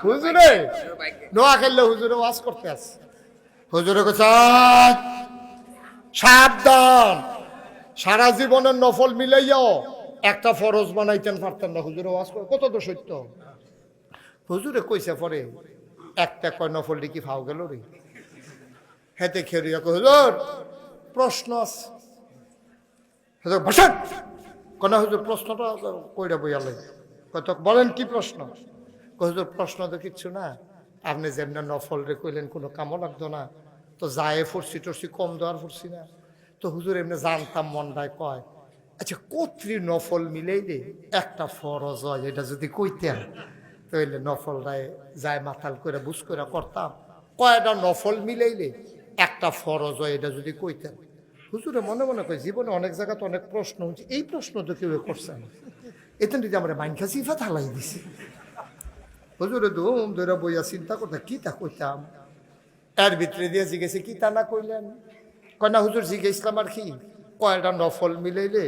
হুজুরে নোয়া খেললে হুজুরে ওয়াজ করতে আছে। হুজুরে কইছে সাবধান, সারা জীবনের নফল মিলাইয়াও একটা ফরজ বানাইতেন পারতেন না। হুজুরে ওয়াজ করে কত তো সত্য। হুজুরে কইছে পরে একটা কয় নফল কি ফাও গেল রে। হেতে খেরিয়া কই হুজুর প্রশ্ন আছে। হুজুর বসেন কোন হুজুর প্রশ্নটা কইরা বইয়ালে কত বলেন কি প্রশ্ন? হুজুর প্রশ্ন তো কিচ্ছু না, আপনি যেমন নফল রে কইলেন কোনো কামও লাগতো না, তো যায় ফুরসি টরসি কম দেওয়ার ফুরসি না। তো হুজুর এমনি জানতাম মনটায় কয় আচ্ছা কত্রি নফল মিলাইলে একটা ফরজ হয়, এটা যদি কইতেন তাইলে নফলটায় যায় মাতাল করে বুঝ করে করতাম। কয়টা নফল মিলাইলে একটা ফরজ হয় এটা যদি কইতেন। হুজুরে মনে মনে কয় জীবনে অনেক জায়গাতে অনেক প্রশ্ন হচ্ছে, এই প্রশ্ন তো কেউ করছে না, এতে যদি আমরা মাইনখা সিফা থালাই দিছি। হুজুরে ধুম ধরে বইয়া চিন্তা করতে কি তা কইতাম। এর ভিতরে দিয়ে জিজ্ঞেসে কি তা না কইলেন? কয় না হুজুর জিজ্ঞেসলাম আর কি কয়টা নফল মিলাইলে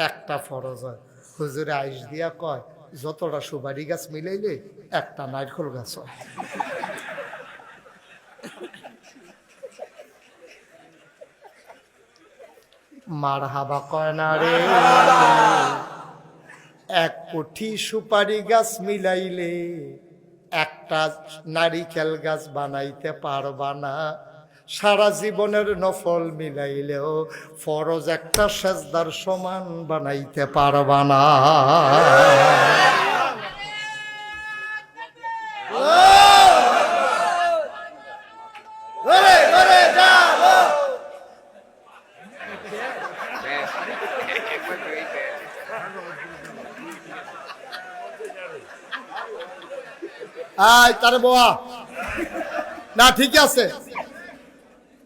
একটা ফরজ হয়। হুজুরে আইস দিয়া কয় যতটা সুপারি গাছ মিলাইলে একটা নারকেল গাছ হয়। মার হাবা কয় না রে, এক কোটি সুপারি গাছ মিলাইলে একটা নারিকেল গাছ বানাইতে পারবা না। সারা জীবনের নফল মিলাইলেও ফরজ একটা সেজদার সমান বানাইতে পারবা না। আয় তারে বোয়া না ঠিক আছে,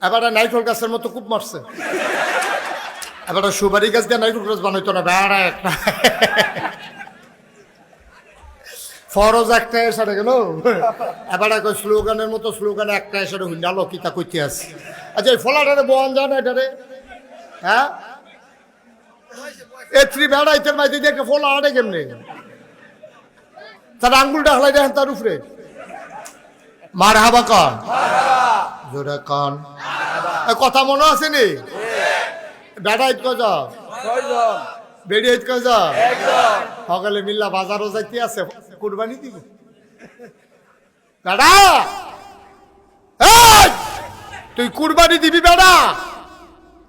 এবার নাইকল গাছের মতো কূপ মারছে। এবার সুপারি গাছ দিয়ে নাইকল গাছ বানাইতো না, বেড়া একটা ফরজ একটা এসে গেল। এবার স্লোগানের মতো স্লোগান একটা এসে হুন্ডালো কিতা কইতে আছে। আচ্ছা এই ফলাটারে বোয়ান যায় না এটারে, হ্যাঁ এত্রি বেড়াইতের মাইতে দিয়ে একটা ফলা আড়ে কেমনে তার আঙ্গুলটা হালাই দেখেন তার উপরে। মার হাবা কন জোরে কন, কথা মনে আছে নি? বেড়াইত কজ বেড়িয়াইত কজ সকালে মিল্লা বাজারও যাইতে আছে কুরবানি দিব। বেড়া তুই কুরবানি দিবি, বেড়া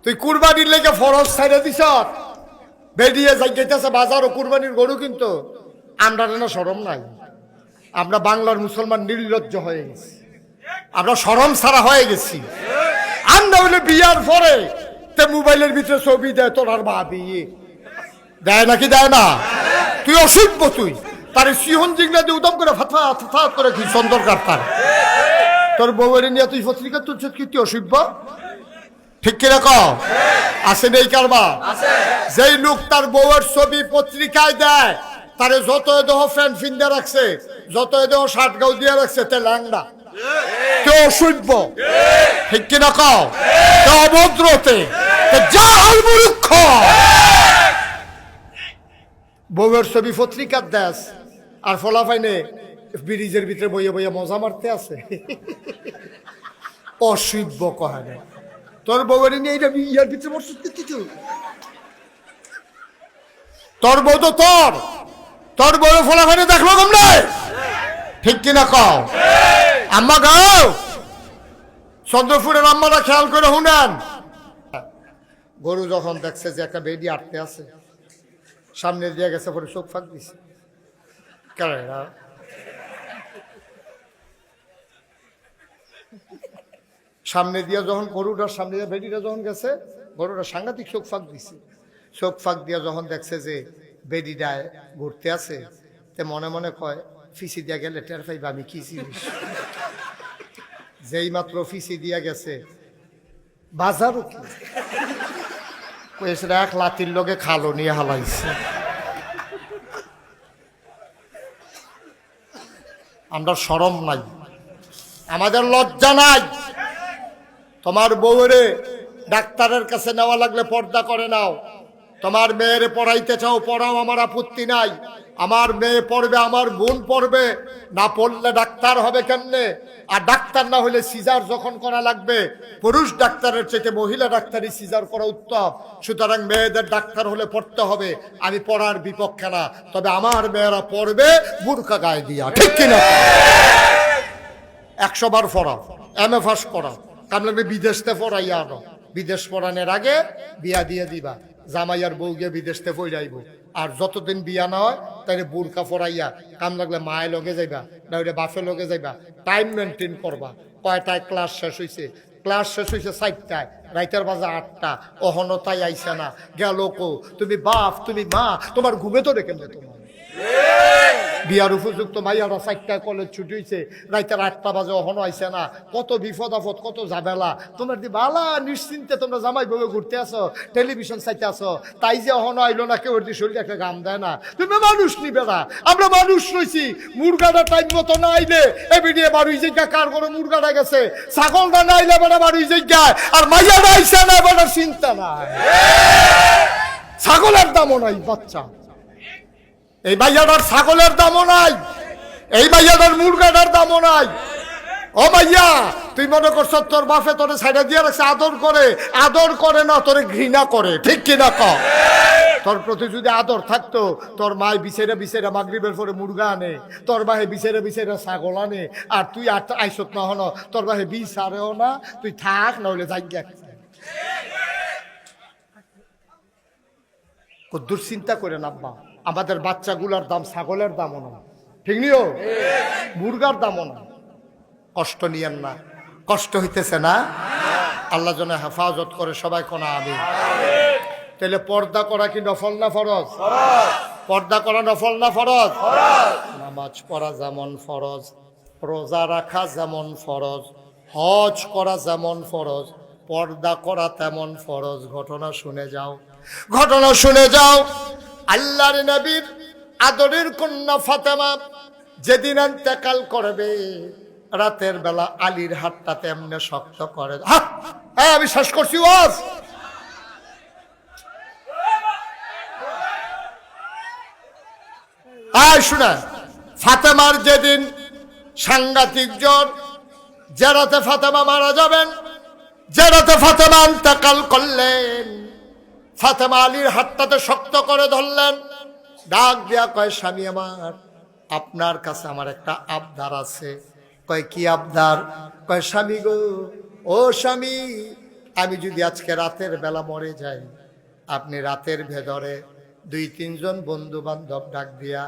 তুই কুরবানির লেগে ফরজ ছাইড়া দিছ, বেরিয়ে যাইতেছে বাজারও কুরবানির গরু। কিন্তু আমরা না শরম নাই, আমরা বাংলার মুসলমান নির্লজ্জ হয়ে গেছি, আমরা শরম ছাড়া হয়ে গেছি। আমরা হইলে বিয়ার পরে তে মোবাইলের ভিতরে ছবি দেয় তোর আর ভাবি দেয় নাকি দেয় না? তুই অসভ্য, তুই তার সিহন জিংলা দিয়ে উদম করে ফাথা ফাথা করে কি সুন্দর কাটতার তোর বউয়ের নিয়ে তুই পত্রিকা তুলছ কি? তুই অসভ্য, ঠিক কিরকম আছে নেই কারবা? যেই লোক তার বউয়ের ছবি পত্রিকায় দেয় তারে যত দেহ ফ্যান ফিন্দা রাখছে, যত দেহ শার্ট গাউ দিয়ে রাখছে, তে ল্যাংড়া, তে অসভ্য, ঠিক কিনা কও? তে অভদ্রতে, তে জাহাল মূর্খ। বউয়ের ছবি পত্রিকার দেশ আর ফলাফাইনে ব্রিজের ভিতরে বইয়ে বইয়ে মজা মারতে আছে। অসভ্য কয় না তোর বউয়ের নিয়ে এইটা ইয়ার ভিতরে বসে তোর বউ তো তোর বউ ফলাফাইনে দেখলো কমলে, ঠিক কিনা কও? আম্মা গাও চন্দ্রপুরের আম্মারা খেয়াল করে শুনেন। গরু যখন দেখছে যে একটা বেডি আটতে আছে, সামনে দিয়ে গেছে পরে চোখ ফাঁক দিছে। সামনে দিয়ে যখন গরুটার সামনে দিয়ে বেডিটা যখন গেছে, গরুটা সাংঘাতিক চোখ ফাঁক দিছে। চোখ ফাঁক দিয়ে যখন দেখছে যে বেডিটায় ঘুরতে আছে, তে মনে মনে কয় ফিসি দিয়া গেলে টের পাইবা আমি কি জিনিস। যেই মাত্র ফিসি দিয়া গেছে বাজারও কি এক লাতির লগে খালো নিয়ে হালাইছে। আমরা শরম নাই, আমাদের লজ্জা নাই। তোমার বউরে ডাক্তারের কাছে নেওয়া লাগলে পর্দা করে নাও, তোমার মেয়ের পড়াইতে চাও পড়াও, আমার আপত্তি নাই। আমার মেয়ে পড়বে, আমার বোন পড়বে, না পড়লে ডাক্তার হবে কেমনে? আর ডাক্তার না হলে সিজার যখন করা লাগবে, পুরুষ ডাক্তারের চেয়ে মহিলা ডাক্তারই সিজার করা উত্তম। সুতরাং মেয়েদের ডাক্তার হলে পড়তে হবে, আমি পড়ার বিপক্ষে না। তবে আমার মেয়েরা পড়বে বুরকা গায়ে দিয়া, ঠিক কিনা? 100 বার পড়াও, MA পাস করাও, কাম লাগবে বিদেশতে পড়াইয়া আনো। বিদেশ পড়ানোর আগে বিয়া দিয়ে দিবা, জামাইয়ার বউ গিয়ে বিদেশতে পড়াইব। আর যতদিন বিয়া না হয় তাহলে বুরকা পড়াইয়া, কাম লাগলে মায়ের লগে যাইবা, না হলে বাপের লগে যাইবা। টাইম মেনটেন করবা, কয়টায় ক্লাস শেষ হয়েছে? ক্লাস শেষ হয়েছে 4টায়, রাইতের বাজে 8টা, অহনতাই আইসা না, গেল কো? তুমি বাপ, তুমি মা, তোমার ঘুমে তো রেখে তোমার বিয়ার উপযুক্ত মাইয়ারা 4টায় কলেজ ছুটি হয়েছে, রাইতের 8টা বাজে অহনো আইসে না। কত বিপদ আপদ, কত ঝামেলা। তোমার দি বালা নিশ্চিন্তে তোমরা জামাই বউ ঘুরতে আসো, টেলিভিশন চাইতে আসো, তাই যে অহনো আইলো না, কেউ শরীরে একটা গাম দেয় না। তুমি মানুষ নিবে না, আমরা মানুষ রয়েছি। মুরগাটা টাইম মতো না আইলে এবিডিয়ে বাড়ি জায়গা কার করে মুরগাটা গেছে, ছাগলটা না আইলে বেড়া বাড়ি জায়গায়, আর মাইয়াটা আইসে না, বেড়ার চিন্তা নাই। ছাগলের দামও নাই বাচ্চা, এই ভাইয়াটার ছাগলের দামও নাই, এই ভাইয়াটার মুরগাটার দামও নাই। ও ভাইয়া, তুই মনে করছ তোর বাপে তোরে ছাইড়া দিয়ে রাখছে, আদর করে? আদর করে না, তোরে ঘৃণা করে, ঠিক কিনা ক? তোর প্রতি যদি আদর থাকতো, তোর মায় বিছেরা বিছেরা মাগরিবের পরে মুরগা আনে, তোর বাহে বিছেরা বিছেরা ছাগল আনে, আর তুই আইসত না হন, তোর বাহে বিষ আরেও না, তুই থাক, না হলে যাই গিয়া। কদ্দুর চিন্তা করে নাব্বা, আমাদের বাচ্চাগুলার দাম ছাগলের দামও না, ঠিক নিও, মুরগার দামও না। কষ্ট নিয়েন না, কষ্ট হইতেছে না? আল্লাহ যেন হেফাজত করে, সবাই কোনা আমি। তাহলে পর্দা করা কি নফল না ফরজ? পর্দা করা নফল না ফরজ? নামাজ পড়া যেমন ফরজ, রোজা রাখা যেমন ফরজ, হজ করা যেমন ফরজ, পর্দা করা তেমন ফরজ। ঘটনা শুনে যাও, ঘটনা শুনে যাও। আল্লাহর নবীর আদরের কন্যা ফাতেমা যেদিন ইন্তেকাল করবে, রাতের বেলা আলীর হাতটা তেমনে শক্ত করে। হ্যাঁ, আমি শেষ করছি ওয়াজ। শুনে, ফাতেমার যেদিন সাংঘাতিক জ্বর, যে রাতে ফাতেমা মারা যাবেন, যে রাতে ফাতেমা ইন্তেকাল করলেন, ফাতেমা আলীর হাতটাতে শক্ত করে ধরলেন, ডাক দিয়া কয়, স্বামী আমার, আপনার কাছে আমার একটা আবদার আছে। কয়, কি আবদার? কয়, স্বামী গো, ও স্বামী, আমি যদি আজকে রাতের বেলা মরে যাই, আপনি রাতের ভেতরে 2-3 জন বন্ধু বান্ধব ডাক দিয়া